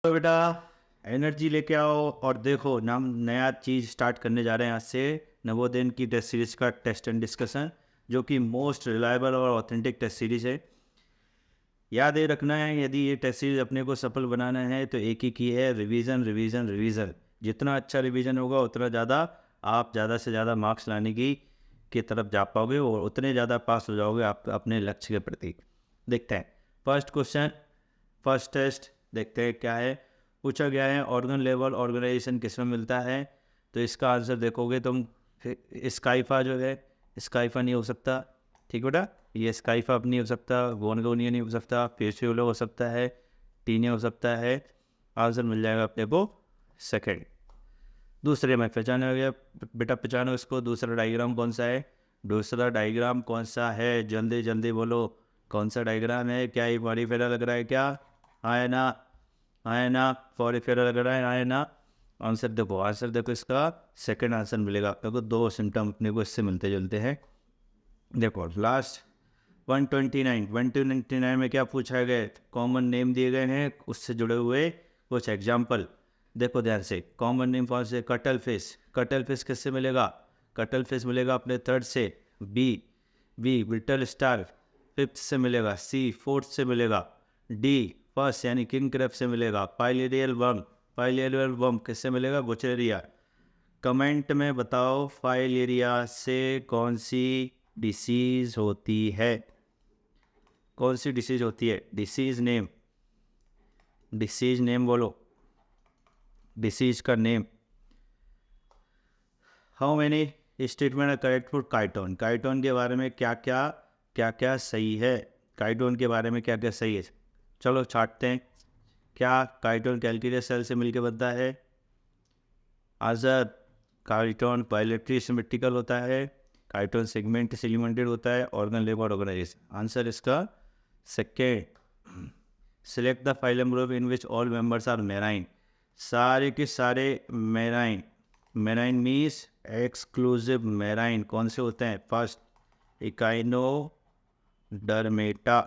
तो बेटा एनर्जी लेके आओ और देखो ना, हम नया चीज़ स्टार्ट करने जा रहे हैं आज से। नवोदय की टेस्ट सीरीज का टेस्ट एंड डिस्कशन, जो कि मोस्ट रिलायबल और ऑथेंटिक टेस्ट सीरीज है। याद ये रखना है, यदि ये टेस्ट सीरीज अपने को सफल बनाना है तो एक ही की है, रिवीजन रिवीजन रिवीजन। जितना अच्छा रिवीजन होगा उतना ज़्यादा आप ज़्यादा से ज़्यादा मार्क्स लाने की तरफ जा पाओगे और उतने ज़्यादा पास हो जाओगे आप अपने लक्ष्य के प्रति। देखते हैं फर्स्ट क्वेश्चन, फर्स्ट टेस्ट। देखते हैं क्या है पूछा गया है। ऑर्गन लेवल ऑर्गेनाइजेशन किसमें मिलता है? तो इसका आंसर देखोगे तुम, स्काइफा जो है, स्काइफा नहीं हो सकता। ठीक बेटा, ये स्काइफा अब नहीं हो सकता, गोनगोनिया नहीं हो सकता, फेसियोलो हो सकता है, टीनिया हो सकता है। आंसर मिल जाएगा अपने को सेकंड। दूसरे में पहचाना हो गया बेटा, पहचानो इसको। दूसरा डायग्राम कौन सा है? दूसरा डायग्राम कौन सा है? जल्दी जल्दी बोलो, कौन सा डायग्राम है? क्या ये बॉडी फेरा लग रहा है क्या? आए ना, आए ना, बॉडी फेरा लग रहा है, आए ना। आंसर देखो, आंसर देखो, इसका सेकंड आंसर मिलेगा अपने को। दो सिम्टम अपने को इससे मिलते जुलते हैं। देखो लास्ट 129 में क्या पूछा गया? कॉमन नेम दिए गए हैं, उससे जुड़े हुए कुछ एग्जाम्पल देखो ध्यान से। कॉमन नेम कौन से? Cuttle fish. कटल फिश किससे मिलेगा? कटल फिश मिलेगा अपने थर्ड से। B, B brittle star fifth से मिलेगा। सी फोर्थ से मिलेगा। डी फर्स्ट यानी किंग क्रैब से मिलेगा। फाइलेरियल वर्म, फाइलेरियल वर्म किससे मिलेगा? बुचेरिया। कमेंट में बताओ फाइलेरिया से कौन सी डिसीज होती है? कौन सी डिसीज होती है? डिसीज नेम, डिसीज नेम बोलो, डिसीज का name. How many statement correct for chiton? Chiton के बारे में क्या क्या सही है? काइटोन के बारे में क्या क्या सही है? चलो छाटते हैं। क्या काइटोन कैल्कुलस सेल से मिलकर बनता है? आंसर, काइटोन बायलेटरी सिमेट्रिकल होता है, काइटोन सेगमेंट सेगमेंटेड होता है, ऑर्गन लेवल ऑर्गेनाइजेशन। आंसर इसका second. Select the phylum group in which all members are marine. सारे के सारे marine, marine means exclusive marine कौन से होते हैं? फर्स्ट इकाइनो डर्मेटा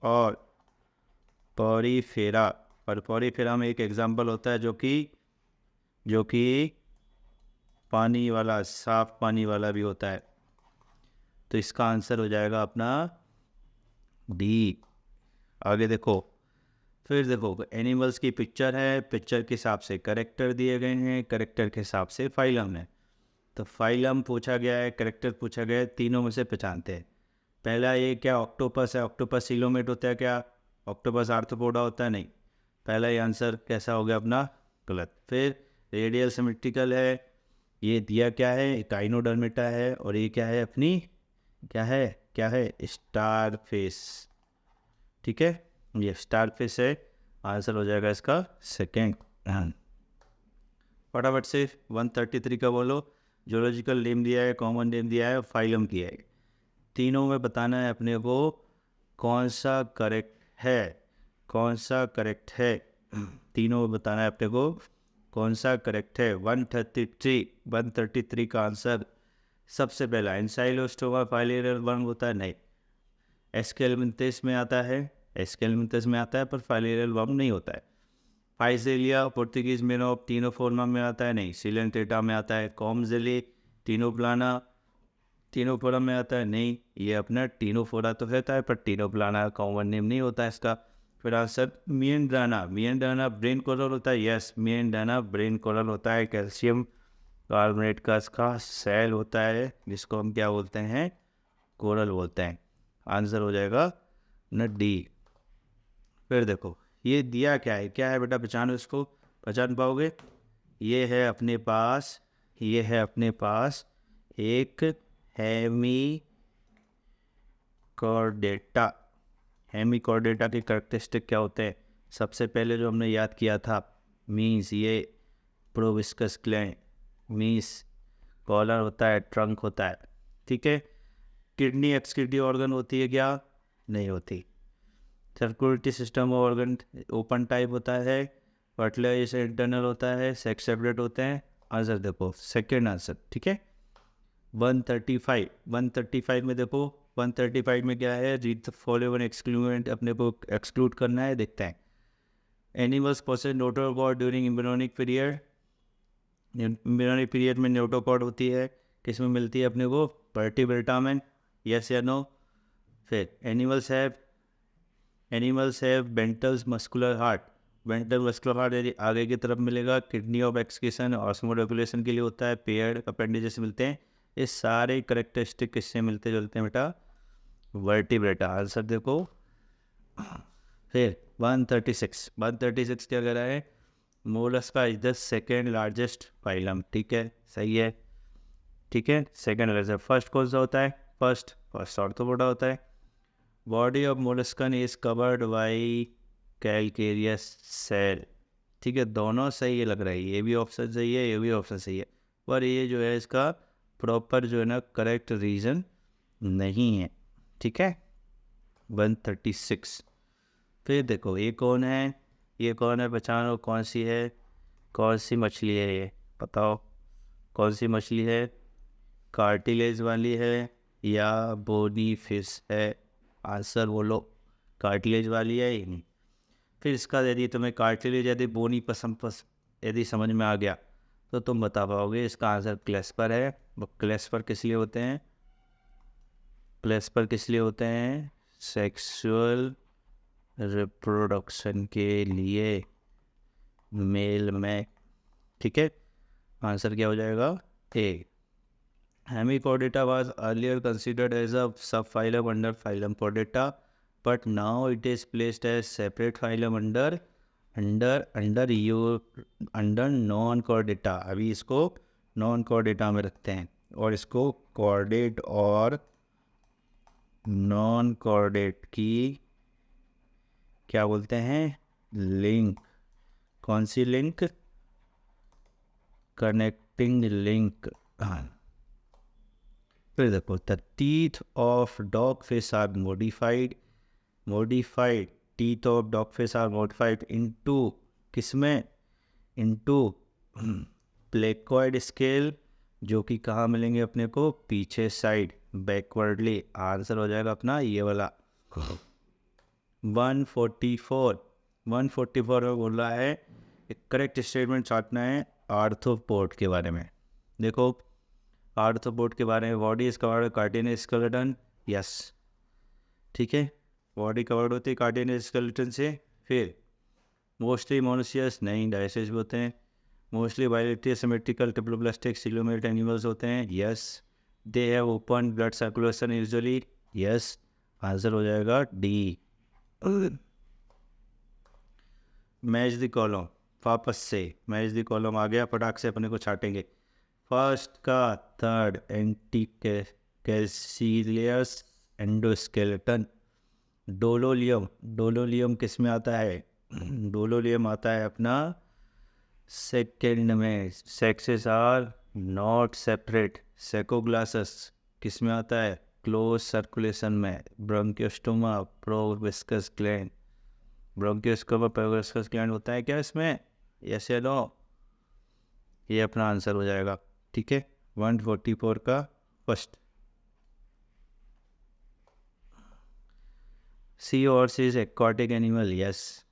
और पॉरीफेरा। और पॉरीफेरा में एक एग्जाम्पल होता है जो कि पानी वाला, साफ पानी वाला भी होता है। तो इसका आंसर हो जाएगा अपना डी। आगे देखो, फिर देखो एनिमल्स की पिक्चर है, पिक्चर के हिसाब से करेक्टर दिए गए हैं, करेक्टर के हिसाब से फाइलम है। तो फाइलम पूछा गया है, करेक्टर पूछा गया है, तीनों में से पहचानते हैं। पहला ये क्या ऑक्टोपस है? ऑक्टोपस सिलोमेट होता है क्या? ऑक्टोपस आर्थ्रोपोडा होता है? नहीं। पहला ये आंसर कैसा हो गया अपना? गलत। फिर रेडियल सिमेट्रिकल है, ये दिया क्या है? काइनोडर्मेटा है। और ये क्या है अपनी, क्या है स्टार फेस। ठीक है, ये स्टार फेस है। आंसर हो जाएगा इसका सेकेंड। फटाफट से 133 का बोलो। जोलॉजिकल नेम दिया है, कॉमन नेम दिया है, फाइलम किया है। तीनों में बताना है अपने को कौन सा करेक्ट है, कौन सा करेक्ट है। तीनों में बताना है अपने को कौन सा करेक्ट है। 133 का आंसर सबसे पहला एंसाइलोस्टोमा फाइलेरियल वर्म होता है? नहीं। एस्केलमिंथस में आता है, एस्केलमिंथस में आता है, पर फाइलेरियल वर्म नहीं होता है। फाइसेलिया पुर्तगीज मेनोप टीनोफोर्मा में आता है? नहीं। सिलेंटेटा में आता है। कॉम्जेली टीनोप्लाना टीनोफोरा में आता है? नहीं। ये अपना टीनोफोरा तो रहता है, पर टीनोप्लाना कॉमन नेम नहीं होता है इसका। फिर आंसर मियंड्राना, मियंड्राना ब्रेन कोरल होता है? यस, मियंड्राना ब्रेन कोरल होता है। कैल्शियम कार्बोनेट का इसका सेल होता है, जिसको हम क्या बोलते हैं? कोरल बोलते हैं। आंसर हो जाएगा न डी। फिर देखो ये दिया क्या है बेटा? पहचानो इसको, पहचान पाओगे? ये है अपने पास, ये है अपने पास एक हेमी कॉर्डेटा। हेमी कॉर्डेटा के कैरेक्टरिस्टिक क्या होते हैं? सबसे पहले जो हमने याद किया था, मीन्स ये प्रोविस्कस ग्लैंड, मीन्स कॉलर होता है, ट्रंक होता है। ठीक है। किडनी एक्सक्रीटिव ऑर्गन होती है क्या? नहीं होती। Circulatory system organ open type होता है। फर्टिलाइजेशन इंटरनल होता है। सेक्स सेपरेट होते हैं। आंसर देखो सेकेंड आंसर। ठीक है। 135 में देखो, 135 में क्या है? रीड द फॉलोइंग एक्सक्लूडेंट, अपने को एक्सक्लूड करना है। देखते हैं animals possess notochord during embryonic period, embryonic period में नोटोकॉर्ड होती है, किस में मिलती है अपने को, वर्टिब्रेटा में, यस या नो। फिर animals have ventral muscular heart, ventral muscular heart यदि आगे की तरफ मिलेगा, किडनी ऑफ एक्सक्रीशन और ऑस्मोरेगुलेशन के लिए होता है, पेयर्ड अपेंडेजेस मिलते हैं। ये सारे करेक्टरिस्टिक किससे मिलते जुलते हैं बेटा, वर्टिब्रेटा। आंसर देखो। फिर 136 क्या कह रहा है, Mollusca is the second largest phylum, ठीक है, सही है, ठीक है, सेकेंड लार्जेस्ट। फर्स्ट कौन सा होता है, फर्स्ट ऑर्थोपोडा होता है। Body of molluscan is covered by calcareous shell, ठीक है, दोनों सही है लग रहा है, ये भी ऑप्शन सही है, ये भी ऑप्शन सही है, पर ये जो है इसका प्रॉपर जो है ना करेक्ट रीज़न नहीं है, ठीक है। 136। फिर देखो ये कौन है, ये कौन है, पहचानो कौन सी है, कौन सी मछली है ये, बताओ कौन सी मछली है, कार्टिलेज वाली है या बोनी फिश है, आंसर बोलो, कार्टिलेज वाली है ही नहीं। फिर इसका यदि तुम्हें कार्टिलेज यदि बोनी यदि समझ में आ गया तो तुम बता पाओगे इसका आंसर क्लेस्पर है। वो क्लेस्पर किस लिए होते हैं, क्लेस्पर किस लिए होते हैं, सेक्सुअल रिप्रोडक्शन के लिए मेल में, ठीक है। आंसर क्या हो जाएगा, A. Hemichordata was earlier considered as a subphylum under phylum कोडेटा, but now it is placed as separate phylum under non chordata. अभी इसको नॉन कॉर्डेटा में रखते हैं और इसको कॉर्डेट और नॉन कॉर्डेट की क्या बोलते हैं, लिंक। कौन सी लिंक, कनेक्टिंग लिंक। फिर देखो the teeth of dogfish are modified teeth of dogfish are modified into किसमें, इनटू प्लेकॉइड स्केल, जो कि कहाँ मिलेंगे अपने को, पीछे साइड बैकवर्डली। आंसर हो जाएगा अपना ये वाला 144 में बोल रहा है एक करेक्ट स्टेटमेंट चाटना है आर्थ्रोपोड के बारे में। देखो आर्थ्रोपोड के बारे में, body is covered cartilage skeleton, yes, ठीक है, बॉडी कवर्ड होती है कार्टिलेज स्केलेटन से। फिर मोस्टली मोनोसियस, नहीं डायसिस भी होते हैं। मोस्टली बायोलिटिक सिमेट्रिकल टिप्लोप्लास्टिक सिलोमेट एनिमल्स होते हैं, yes. They have open blood circulation usually, yes. Answer हो जाएगा डी। मैच द कॉलम, वापस से मैच द कॉलम आ गया, फटाक से अपने को छाटेंगे। फर्स्ट का थर्ड एंटीकैल्सिलियस एंडोस्केलेटन। डोलोलियम किस में आता है, डोलोलियम आता है अपना सेकेंड में। Sexes are not separate. Saccoglossus किस में आता है, क्लोज सर्कुलेशन में। ब्रोंकियोस्टोमा प्रोविस्कस ग्लैंड, ब्रोंकियोस्टोमा प्रोविस्कस ग्लैंड होता है क्या इसमें, यस या नो, ये अपना आंसर हो जाएगा, ठीक है। 144 का first. Sea horse is aquatic animal, yes.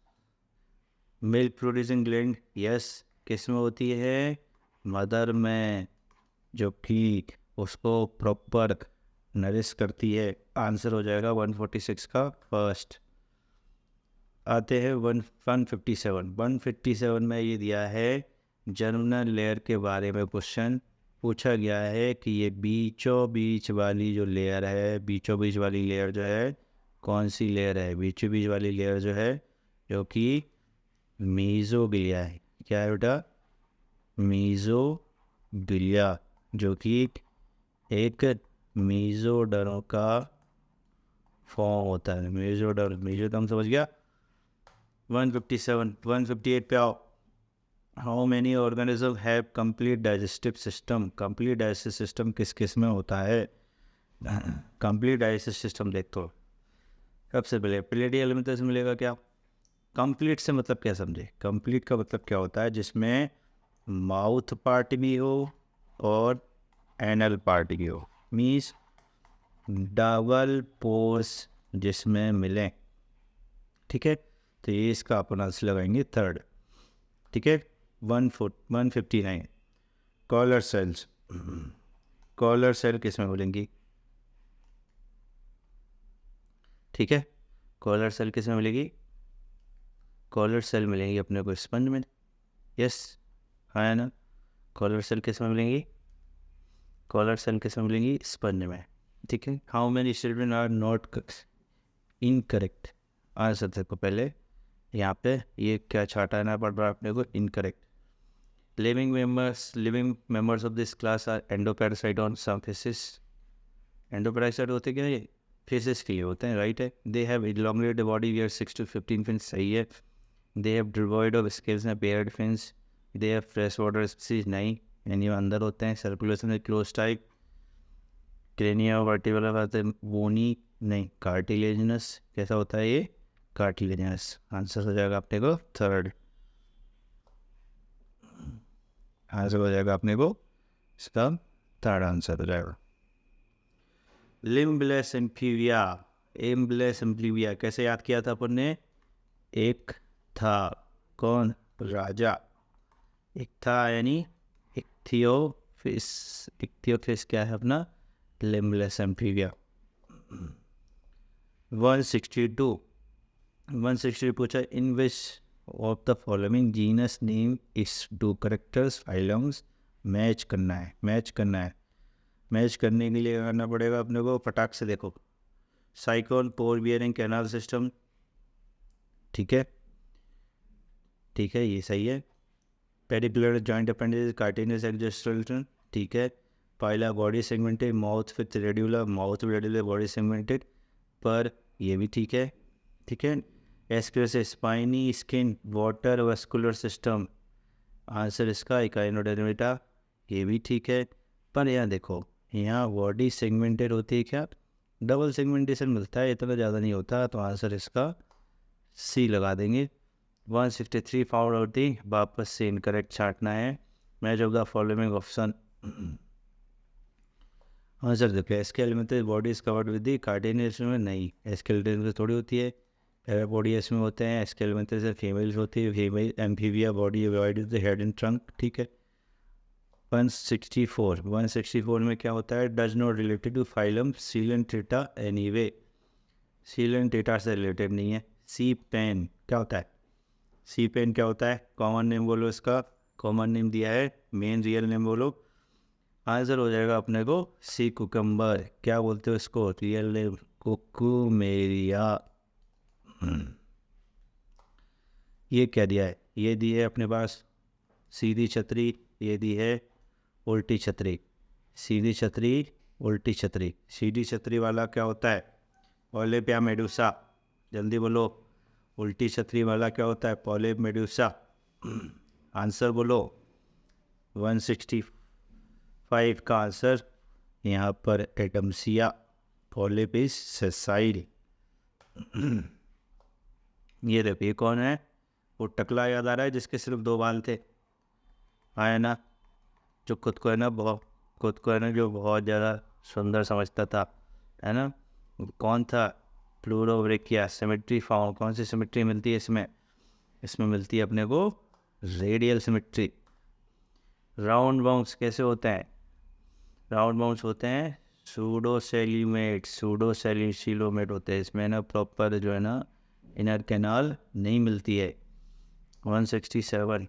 Milk producing gland, yes, किस में होती है, मदर में, जो कि उसको प्रॉपर नरिश करती है। आंसर हो जाएगा 146 का फर्स्ट। आते हैं 157 में ये दिया है जर्मिनल लेयर के बारे में क्वेश्चन पूछा गया है कि ये बीचों बीच वाली जो लेयर है, बीचों बीच वाली लेयर जो है कौन सी लेयर है, बीचों बीच वाली लेयर जो है जो कि मीजोगिलिया है। क्या है बेटा, मीजोगिलिया, जो कि एक मीजोडर्म का फॉर्म होता है। मीजोडर्म समझ गया। 158 पे आओ। How many organism have complete digestive system. Complete digestive system किस किस में होता है, कंप्लीट डाइजेस्टिव सिस्टम देख तो सबसे पहले प्लेटी एलिमेंट्स मिलेगा क्या। कंप्लीट से मतलब क्या समझे, कंप्लीट का मतलब क्या होता है, जिसमें माउथ पार्ट भी हो और एनल पार्ट भी हो, मीन्स डबल पोर्स जिसमें मिले, ठीक है। तो ये इसका अपन आंसर लगाएंगे थर्ड। ठीक है, 159 कॉलर सेल्स। कॉलर सेल किस में मिलेंगी? ठीक है, कॉलर सेल किस में मिलेगी? कॉलर सेल मिलेंगी अपने को स्पंज में। यस, हाँ है ना। कॉलर सेल किस में मिलेंगी? कॉलर सेल किस में मिलेंगी? स्पंज में। ठीक है, how many children are not incorrect. Answer देखो पहले यहाँ पे ये क्या छाटा ना पड़ रहा है अपने को, incorrect. Living members of this class are endoparasite on some fishes. Endoparasite होते क्या ये? फिशेस के लिए होते हैं, राइट है। They have elongated body wear 6 to 15 fins, सही है। They have devoid of scales and paired fins. They have fresh water species, नहीं, यानी अंदर होते हैं। सर्कुलेशन में क्लोज टाइप। क्रेनिया वर्टिब्रल होते हैं बोनी, नहीं, कार्टिलेजिनस। कैसा होता है ये? कार्टिलेजिनस। आंसर हो जाएगा अपने को थर्ड। आंसर हो जाएगा अपने को इसका थर्ड आंसर हो जाएगा। Limbless amphibia. एम्बलेस एम्फीबिया कैसे याद किया था अपन ने? एक था, कौन? राजा। एक था यानी इक्थियोफिस। इक्थियोफिस क्या है अपना? Limbless amphibia. 160 पूछा, in which of the following genus name is to characters phylums. Match करना है, मैच करना है। मैच करने के लिए करना पड़ेगा अपने को फटाक से। देखो, cyclone, pore bearing canal system. ठीक है, ठीक है, ये सही है। Pedicular joint appendage, chitinous exoskeleton. ठीक है। Pila body segmented, mouth with radicular, mouth radicular body segmented, पर ये भी ठीक है। ठीक है। एस्क्रेस spiny skin, water vascular system. Answer इसका इकाइनोडेर्मिटा, ये भी ठीक है। पर यहाँ देखो, यहाँ बॉडी सेगमेंटेड होती है क्या? डबल सेगमेंटेशन मिलता है, इतना ज़्यादा नहीं होता, तो आंसर इसका सी लगा देंगे। 163 फाउंड होती, वापस से इनकरेक्ट छाटना है। Match of the following option. Answer देखो, skeleton body is covered with the cartilage में, नहीं, एस्केलेटन से थोड़ी होती है। पैरापोडियस में होते हैं। एस्केलेटन से फीमेल्स होती है। Female amphibia body avoid the head and trunk. ठीक है। 164 में क्या होता है? Does not related to phylum coelenterata anyway. Coelenterata से रिलेटेड नहीं है। सी पेन क्या होता है? सी पेन क्या होता है? कॉमन नेम बोलो इसका। कॉमन नेम दिया है, मेन रियल नेम बोलो। आंसर हो जाएगा अपने को सी कुकम्बर। क्या बोलते हो इसको? Real name Cucumaria. ये क्या दिया है? ये दी है अपने पास सीधी छतरी, ये दी है उल्टी छतरी। सीधी छतरी, उल्टी छतरी। सीधी छतरी वाला क्या होता है? पॉलिपिया मेडुसा। जल्दी बोलो। उल्टी छतरी वाला क्या होता है? Polyp Medusa. आंसर बोलो। 165 का आंसर यहाँ पर एडम्सिया। पॉलिपिस सेसाइल। ये देखो, ये कौन है? वो टकला याद आ रहा है जिसके सिर्फ 2 बाल थे, है ना? जो खुद को है ना जो बहुत ज़्यादा सुंदर समझता था, है ना? कौन था? प्लूरोब्रेकिया। सिमेट्री फाउंड, कौन सी सिमेट्री मिलती है इसमें? इसमें मिलती है अपने को रेडियल सिमेट्री। राउंड बाउंस कैसे होते हैं? राउंड बाउंस होते हैं सूडोसेलिमेट होते हैं। इसमें ना प्रॉपर जो है ना इनर कैनाल नहीं मिलती है। 167,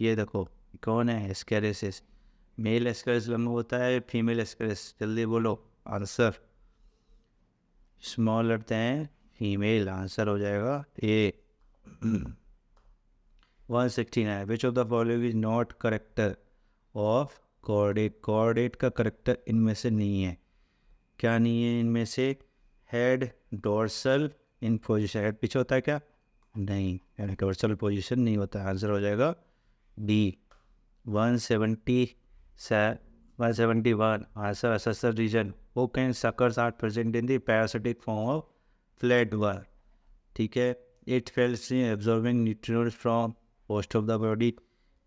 ये देखो कौन है? एस्केरेसिस। मेल एस्केरेस लंबा होता है, फीमेल एस्केरेस। जल्दी बोलो आंसर। स्मॉल लगते हैं, फीमेल। आंसर हो जाएगा ए। 169 विच of the following is not character of chordate. Chordate का करेक्टर इनमें से नहीं है। क्या नहीं है इनमें से? Head dorsal in position. Head पीछे होता है क्या? नहीं, डोर्सल पोजिशन नहीं होता। आंसर हो जाएगा डी। 171 answer assertion reason. वो can suckers are present in the parasitic form of flatworm. ठीक है। It fails in absorbing nutrients from most of the body.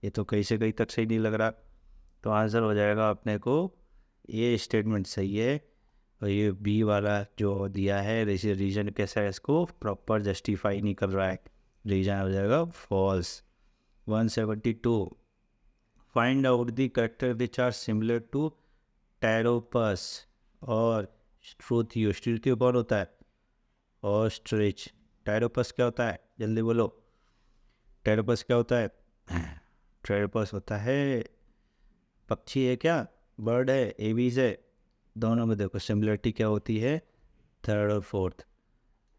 ये तो कहीं से कहीं तक सही नहीं लग रहा, तो आंसर हो जाएगा अपने को ये स्टेटमेंट सही है। और ये बी वाला जो दिया है रीजन कैसा है, इसको प्रॉपर जस्टिफाई नहीं कर रहा है। रीजन हो जाएगा false. 172 find out the character which are similar to Pteropus और श्रुतियु। श्रुतियु कौन होता है? ऑस्ट्रिच। टैरोपस क्या होता है? जल्दी बोलो, टैरोपस क्या होता है? टैरोपस होता है पक्षी है क्या? बर्ड है? एवीज है? दोनों में देखो सिमिलरिटी क्या होती है, थर्ड और फोर्थ।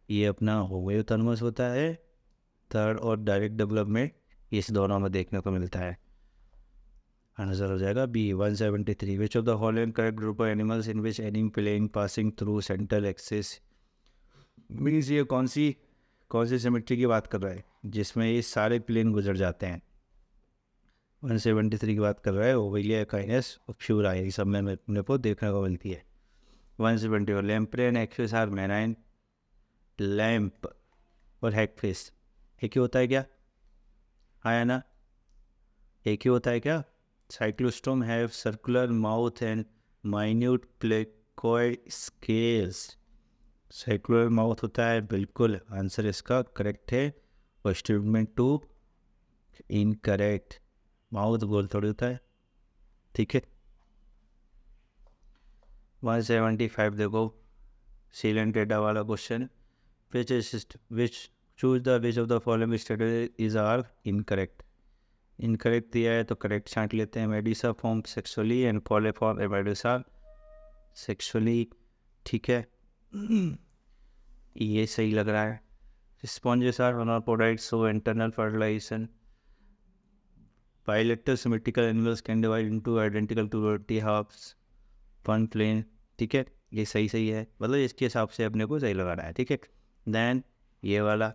ये अपना होम्योथर्मस होता है, थर्ड और डायरेक्ट डेवलपमेंट इस दोनों में देखने को मिलता है। आंसर हो जाएगा B. 173 which of the following correct group of animals in which any plane passing through central axis. Means ये कौन सी सिमेट्री की बात कर रहा है जिसमें ये सारे प्लेन गुजर जाते हैं। 173 की बात कर रहा है ओवेलिया, काइनेस और फ्यूरा, ये सब में अपने को देखने को मिलती है। 174 lamprey and hagfish are marine. Lamp और हैगफिश एक ही होता है क्या? हाँ ना, एक ही होता है क्या? Cyclostome have circular mouth and minute placoid scales. Circular mouth होता है, बिल्कुल आंसर इसका करेक्ट है। और स्टेटमेंट 2 इनकरेक्ट, माउथ गोल थोड़ी होता है, ठीक है। 175 देखो सीलेंट डेटा वाला question. Which choose the which of the following statement is are incorrect. Incorrect दिया है तो करेक्ट छांट लेते हैं। Medusa form sexually and polyp form एमेडिसा सेक्सुअली, ठीक है, ये सही लग रहा है। Sponges are monopodite so internal fertilization. Bilateral symmetrical animals can divide into identical two रोटी हाफ्स वन प्लेन, ठीक है, ये सही है, मतलब इसके हिसाब से अपने को सही लगाना है, ठीक है। देन ये वाला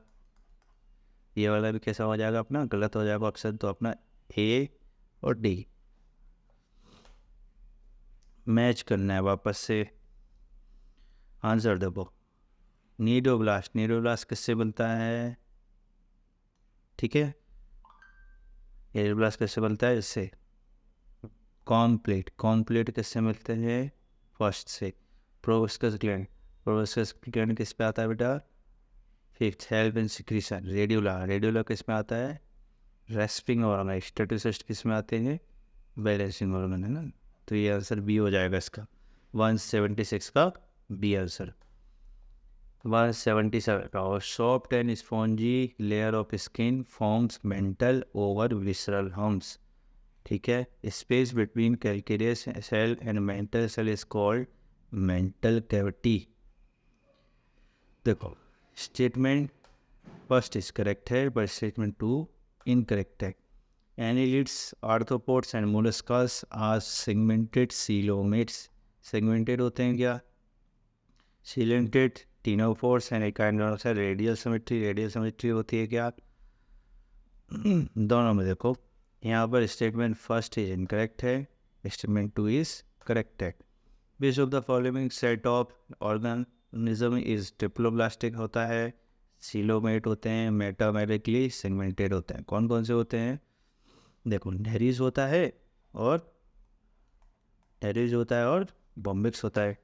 भी कैसा हो जाएगा अपना? गलत हो जाएगा ऑप्शन, तो अपना ए और डी मैच करना है वापस से। आंसर देखो नीडोब्लास्ट किससे बनता है? ठीक है, नीडोब्लास्ट किससे बनता है? इससे। कॉर्नप्लेट किससे मिलते हैं? फर्स्ट से। प्रोविस्कस ग्लैंड किस पे आता है बेटा? Fifth, help and secretion. Radiola किस में आता है? Respiring organ. स्टेटोसिस्ट किस में आते हैं? बैलेंसिंग ऑर्गन, है ना। तो ये आंसर बी हो जाएगा इसका। 176 का B answer. 177 soft and spongy layer of skin forms mantle over visceral humps, ठीक है। Space between calcareous cell and mantle cell is called mantle cavity. देखो स्टेटमेंट फर्स्ट इज करेक्ट है बट स्टेटमेंट 2 इनकरेक्ट है। Annelids, arthropods and molluscs are segmented coelomates. Segmented होते हैं क्या? सीलेंटेड ctenophores and एकाइनोसा रेडियल सिमेट्री होती है क्या? दोनों में देखो यहाँ पर स्टेटमेंट फर्स्ट इज इनकरेक्ट है, स्टेटमेंट 2 इज करेक्ट है। विच of the following set of organism is diploblastic होता है, सीलोमेट होते हैं, मेटामेरिकली सेगमेंटेड होते हैं। कौन कौन से होते हैं? देखो नेरीज होता है और बॉम्बिक्स होता है।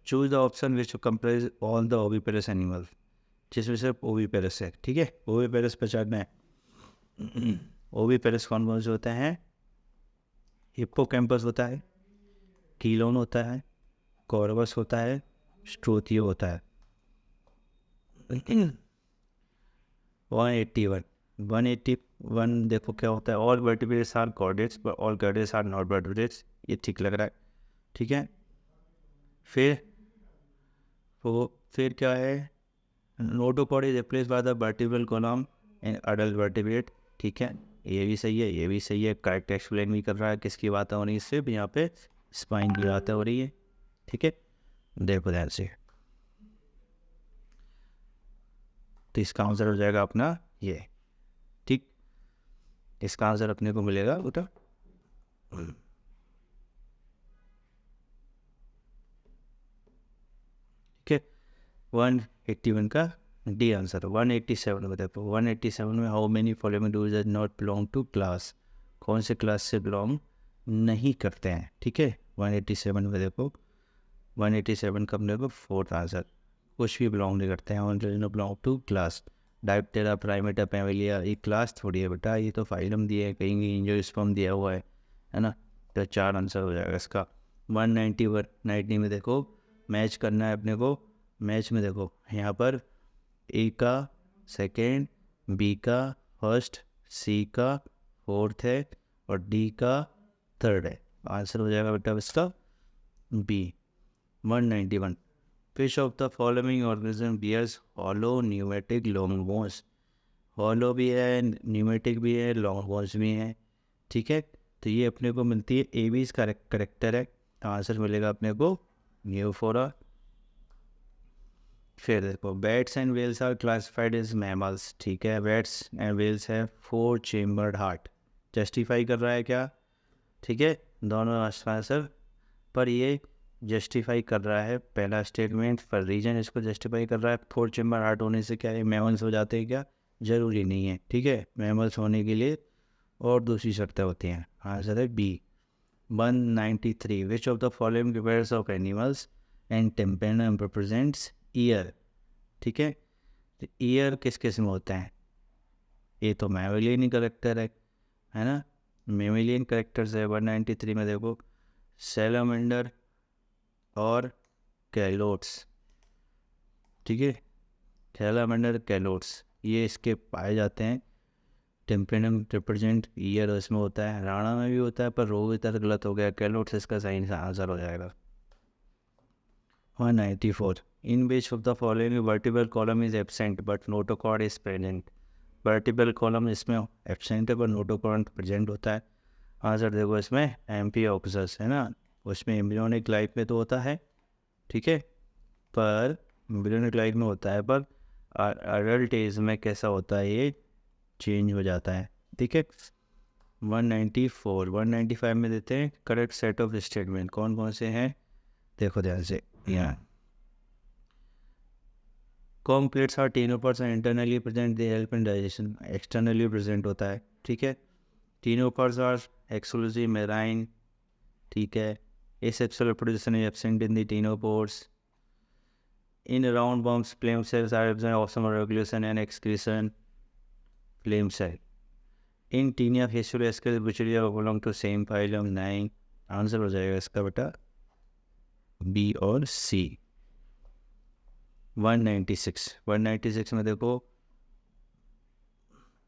Choose the option which comprise all the oviparous animal, जिसमें सिर्फ ओविपेरस है, ठीक है। ओविपेरस पहचानना है। ओविपेरस कौन कौन से होते हैं? हिप्पोकैम्पस होता है, कीलोन होता है, कॉर्वस होता है, स्ट्रोथियो होता है। 181 देखो क्या होता है? All vertebrates are chordates but all chordates are not vertebrates, ये ठीक लग रहा है, ठीक है। फिर क्या है? Notochord is replace by the vertebral column in adult vertebrate, ठीक है, ये भी सही है। करेक्ट एक्सप्लेन भी कर रहा है किसकी बात हो रही है, सिर्फ यहाँ पे स्पाइन की बात हो रही है, ठीक है। देखो ध्यान से, तो इसका आंसर हो जाएगा अपना ये, ठीक। इसका आंसर अपने को मिलेगा बेटा, ठीक है। 181 का डी आंसर। 187 में देखो, 187 में how many following does are not belong to class, कौन से क्लास से बिलोंग नहीं करते हैं, ठीक है। 187 में देखो, 187 का अपने को फोर्थ आंसर, कुछ भी बिलोंग नहीं करते हैं, belong to class. Diptera, Primata, पैवेलिया, ये क्लास थोड़ी है बेटा, ये तो फाइलम दिया है, कहीं कहीं एंजियोस्पर्म दिया हुआ है ना। तो 4 आंसर हो जाएगा इसका। 191 90 में देखो मैच करना है अपने को। मैच में देखो यहाँ पर ए का सेकेंड, बी का फर्स्ट, सी का फोर्थ है और डी का थर्ड है। आंसर हो जाएगा बेटा इसका B. 191 fish of the following organism bears hollow pneumatic long bones. Hollow भी है, न्यूमेटिक भी है, लॉन्ग बोन्स भी हैं, ठीक है। तो ये अपने को मिलती है, ए बी इसका करेक्टर है, आंसर मिलेगा अपने को न्यूफोरा। फिर देखो bats and whales are classified as mammals, ठीक है। बैट्स एंड वेल्स है 4 चेम्बर्ड हार्ट, जस्टिफाई कर रहा है क्या, ठीक है, दोनों आंसर। पर ये जस्टिफाई कर रहा है पहला स्टेटमेंट, पर रीजन इसको जस्टिफाई कर रहा है 4 चेम्बर हार्ट होने से क्या है मैमल्स हो जाते हैं क्या, ज़रूरी नहीं है, ठीक है। मैमल्स होने के लिए और दूसरी शर्तें होती हैं। आंसर है B. 193 which of the following pairs of animals and temperament represents ear, ठीक है। तो ईयर किस किस में होते हैं, ये तो मैमेलियन करेक्टर है ना, मैमेलियन करेक्टर्स है। 193 में देखो सैलामेंडर और कैलोट्स, ठीक है, सैलामेंडर कैलोट्स ये इसके पाए जाते हैं। टेम्पेरमेंट रिप्रेजेंट ईयर इसमें होता है, राणा में भी होता है, पर रो इधर गलत हो गया, कैलोट्स इसका सही आंसर हो जाएगा। 194 in which of the following vertebral column is absent but notochord is present. Vertebral column इसमें एब्सेंट है पर नोटोकॉर्ड प्रेजेंट होता है। आंसर देखो इसमें एम्फिओक्सस है ना, उसमें एम्ब्रियोनिक लाइफ में तो होता है, ठीक है, पर एम्ब्रियोनिक लाइफ में होता है, पर अडल्ट एज में कैसा होता है ये चेंज हो जाता है, ठीक है। 194 195 में देते हैं करेक्ट सेट ऑफ स्टेटमेंट, कौन कौन से हैं देखो ध्यान से। यहाँ comb plates are ctenophores and internally present, they help in digestion, externally present होता है, ठीक है। टीनोपर्स आर एक्सक्लूसिव मेराइन, ठीक है। asexual reproduction is absent in the ctenopores. In roundworms, flame cells are absent of some regulation and excretion. Flame cell. In Taenia facioscalis, which belong to same phylum 9. Answer हो जाएगा इसका बेटा B और सी। 196 में देखो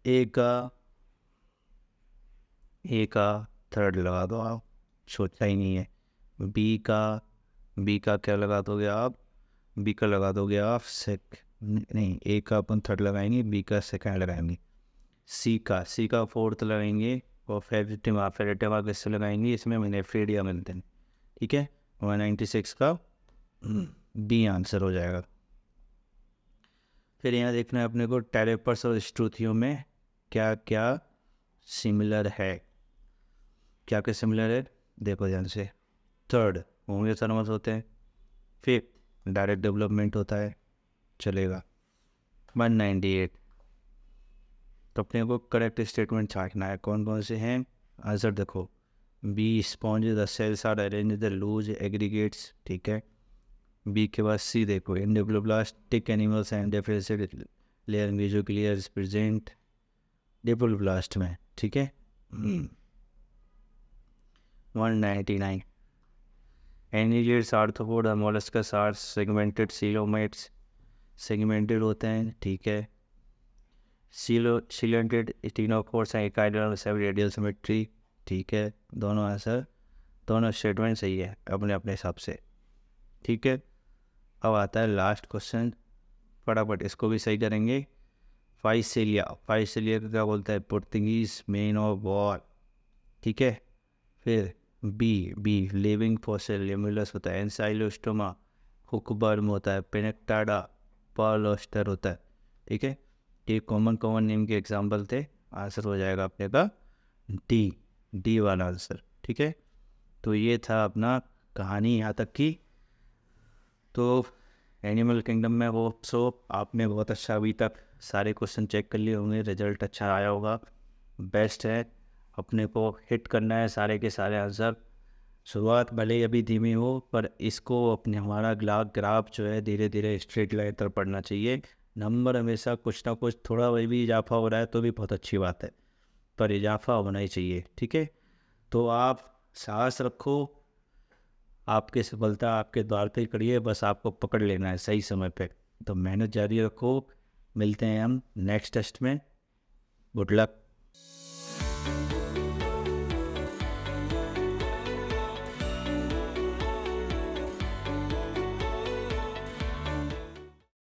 ए का थर्ड लगा दो आप, सोचा ही नहीं है। बी का क्या लगा दोगे आप, बी का लगा दोगे आप नहीं, ए का अपन थर्ड लगाएंगे, बी का सेकंड लगाएंगे, सी का फोर्थ लगाएंगे और फेरिटिमा किससे लगाएंगे, इसमें नेफ्रेडिया मिलते हैं, ठीक है। 196 का बी आंसर हो जाएगा। फिर यहाँ देखना है अपने को टेरेपर्स और स्ट्रूथियों में क्या क्या सिमिलर है, क्या क्या सिमिलर है देखो ध्यान से। थर्ड होमियोथर्मस होते हैं, फिफ्थ डायरेक्ट डेवलपमेंट होता है, चलेगा। 198 तो अपने को करेक्ट स्टेटमेंट छाटना है, कौन कौन से हैं आंसर देखो। B sponge the cells are arrange the loose aggregates, ठीक है। बी के बाद सी देखो endoplastic animals and deficit layer mesoglea present diploblast में, ठीक है। 199 annelids arthropod molluscs are segmented coelomates, segmented होते हैं, ठीक है। सीलेंटेड ctenophores and echinoidal radial symmetry, ठीक है। दोनों आंसर, दोनों स्टेटमेंट सही है अपने अपने हिसाब से, ठीक है। अब आता है लास्ट क्वेश्चन, फटाफट इसको भी सही करेंगे। फाइसेलिया का क्या बोलता है, पुर्तगीज मेन ऑफ वॉर, ठीक है। फिर बी लिविंग फॉसिल लिमुलस होता है, एंसाइलोस्टोमा हुकबर्म होता है, पेनेक्टाडा पर्लोस्टर होता है, ठीक है। ये कॉमन नेम के एग्जाम्पल थे, आंसर हो जाएगा अपने का डी वाला आंसर, ठीक है। तो ये था अपना कहानी यहाँ तक की। तो एनिमल किंगडम में वो आपने बहुत अच्छा अभी तक सारे क्वेश्चन चेक कर लिए होंगे, रिजल्ट अच्छा आया होगा, बेस्ट है। अपने को हिट करना है सारे के सारे आंसर। शुरुआत भले ही अभी धीमी हो, पर इसको अपने हमारा ग्राफ जो है धीरे धीरे स्ट्रेट लाइन तरफ पढ़ना चाहिए, नंबर हमेशा कुछ ना कुछ थोड़ा वही भी इजाफा हो रहा है तो भी बहुत अच्छी बात है, पर इजाफा होना ही चाहिए, ठीक है। तो आप साहस रखो, आपकी सफलता आपके द्वार पे खड़ी है, बस आपको पकड़ लेना है सही समय पे। तो मेहनत जारी रखो, मिलते हैं हम नेक्स्ट टेस्ट में। Good luck.